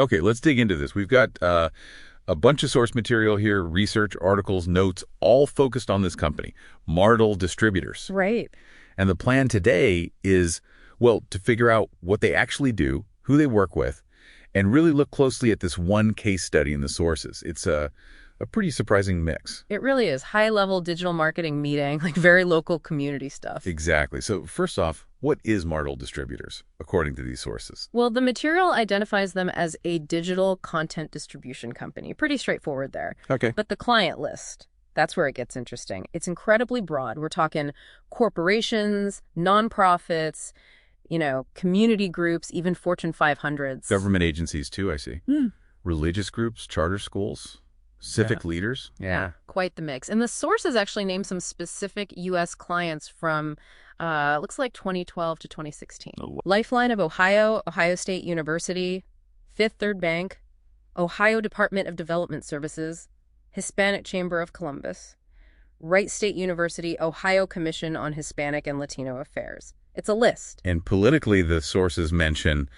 Okay, let's dig into this. We've got a bunch of source material here, research, articles, notes, all focused on this company, Mardel Distributors. Right. And the plan today is, well, to figure out what they actually do, who they work with, and really look closely at this one case study in the sources. It's a pretty surprising mix. It really is. High-level digital marketing meeting, like very local community stuff. Exactly. So first off, what is Mardel Distributors, according to these sources? Well, the material identifies them as a digital content distribution company. Pretty straightforward there. Okay. But the client list, that's where it gets interesting. It's incredibly broad. We're talking corporations, nonprofits, community groups, even Fortune 500s. Government agencies, too, I see. Religious groups, charter schools, civic leaders. Yeah, quite the mix. And the sources actually name some specific U.S. clients from, looks like 2012 to 2016. Oh. Lifeline of Ohio, Ohio State University, Fifth Third Bank, Ohio Department of Development Services, Hispanic Chamber of Columbus, Wright State University, Ohio Commission on Hispanic and Latino Affairs. It's a list. And politically, the sources mention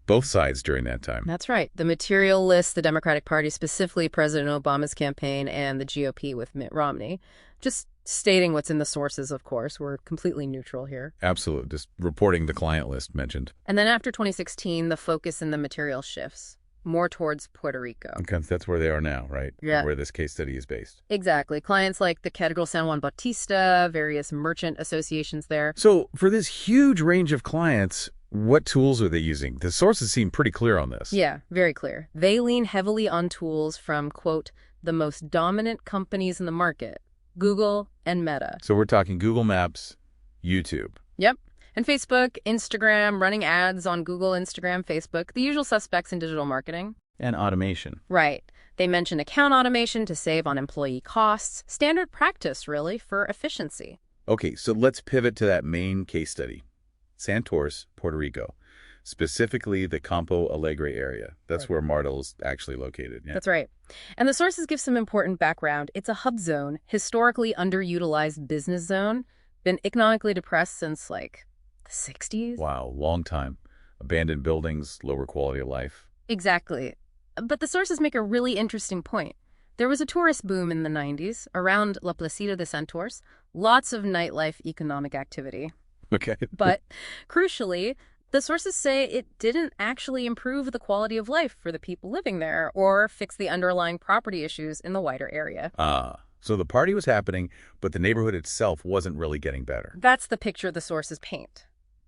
both sides during that time. That's right. The material lists the Democratic Party, specifically President Obama's campaign, and the GOP with Mitt Romney. Just stating what's in the sources, of course. We're completely neutral here. Absolutely. Just reporting the client list mentioned. And then after 2016, the focus in the material shifts more towards Puerto Rico. Okay, that's where they are now, right? Yeah. Where this case study is based. Exactly. Clients like the Cathedral San Juan Bautista, various merchant associations there. So for this huge range of clients, what tools are they using? The sources seem pretty clear on this. Yeah, very clear. They lean heavily on tools from, quote, the most dominant companies in the market, Google and Meta. So we're talking Google Maps, YouTube. Yep. And Facebook, Instagram, running ads on Google, Instagram, Facebook, the usual suspects in digital marketing. And automation. Right. They mention account automation to save on employee costs. Standard practice, really, for efficiency. Okay, so let's pivot to that main case study. Santos, Puerto Rico, specifically the Campo Alegre area. That's where Mardel is actually located. Yeah. That's right. And the sources give some important background. It's a hub zone, historically underutilized business zone, been economically depressed since, the 60s. Wow, long time. Abandoned buildings, lower quality of life. Exactly. But the sources make a really interesting point. There was a tourist boom in the 90s around La Placita de Santos, lots of nightlife economic activity. Okay. But crucially, the sources say it didn't actually improve the quality of life for the people living there or fix the underlying property issues in the wider area. So the party was happening, but the neighborhood itself wasn't really getting better. That's the picture the sources paint.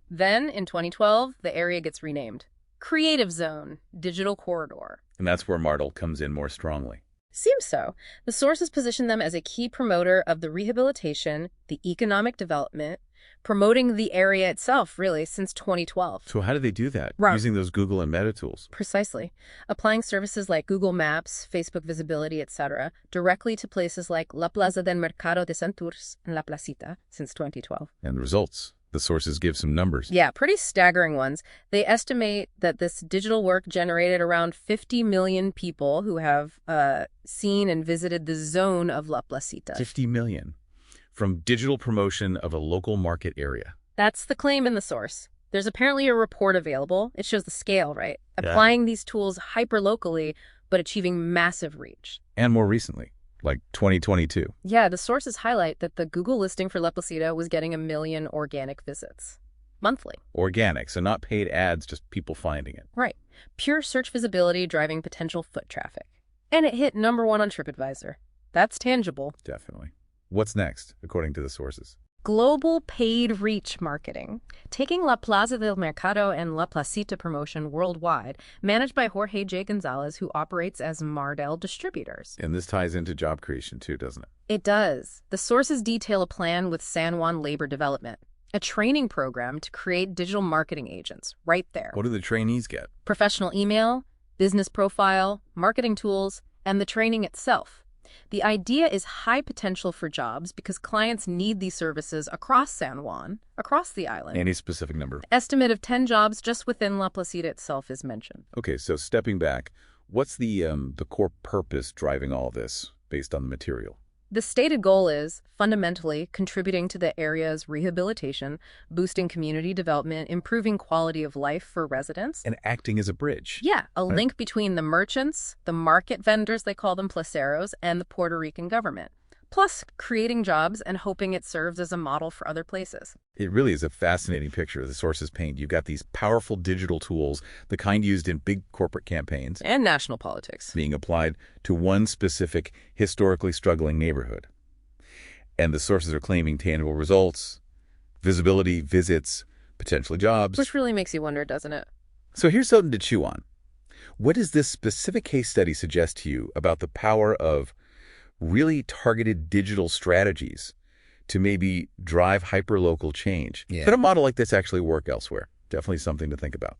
Then, in 2012, the area gets renamed Creative Zone, Digital Corridor. And that's where Mardel comes in more strongly. Seems so. The sources position them as a key promoter of the rehabilitation, the economic development, promoting the area itself, really, since 2012. So how do they do that? Right. Using those Google and Meta tools? Precisely. Applying services like Google Maps, Facebook visibility, etc., directly to places like La Plaza del Mercado de Santurce and La Placita since 2012. And the results? The sources give some numbers. Yeah, pretty staggering ones. They estimate that this digital work generated around 50 million people who have seen and visited the zone of La Placita. 50 million. From digital promotion of a local market area. That's the claim in the source. There's apparently a report available. It shows the scale, right? Yeah. Applying these tools hyper-locally, but achieving massive reach. And more recently, like 2022. Yeah, the sources highlight that the Google listing for La Placita was getting 1 million organic visits monthly. Organic, so not paid ads, just people finding it. Right. Pure search visibility driving potential foot traffic. And it hit #1 on TripAdvisor. That's tangible. Definitely. What's next, according to the sources? Global paid reach marketing, taking La Plaza del Mercado and La Placita promotion worldwide, managed by Jorge J. Gonzalez, who operates as Mardel Distributors. And this ties into job creation too, doesn't it? It does. The sources detail a plan with San Juan Labor Development, a training program to create digital marketing agents right there. What do the trainees get? Professional email, business profile, marketing tools, and the training itself. The idea is high potential for jobs because clients need these services across San Juan, across the island. Any specific number? Estimate of 10 jobs just within La Placita itself is mentioned. Okay, so stepping back, what's the core purpose driving all this based on the material? The stated goal is, fundamentally, contributing to the area's rehabilitation, boosting community development, improving quality of life for residents. And acting as a bridge. Yeah, a Right. link between the merchants, the market vendors, they call them placeros, and the Puerto Rican government. Plus, creating jobs and hoping it serves as a model for other places. It really is a fascinating picture the sources paint. You've got these powerful digital tools, the kind used in big corporate campaigns, And national politics. being applied to one specific historically struggling neighborhood. And the sources are claiming tangible results, visibility, visits, potentially jobs. Which really makes you wonder, doesn't it? So here's something to chew on. What does this specific case study suggest to you about the power of really targeted digital strategies to maybe drive hyperlocal change? Yeah. Could a model like this actually work elsewhere? Definitely something to think about.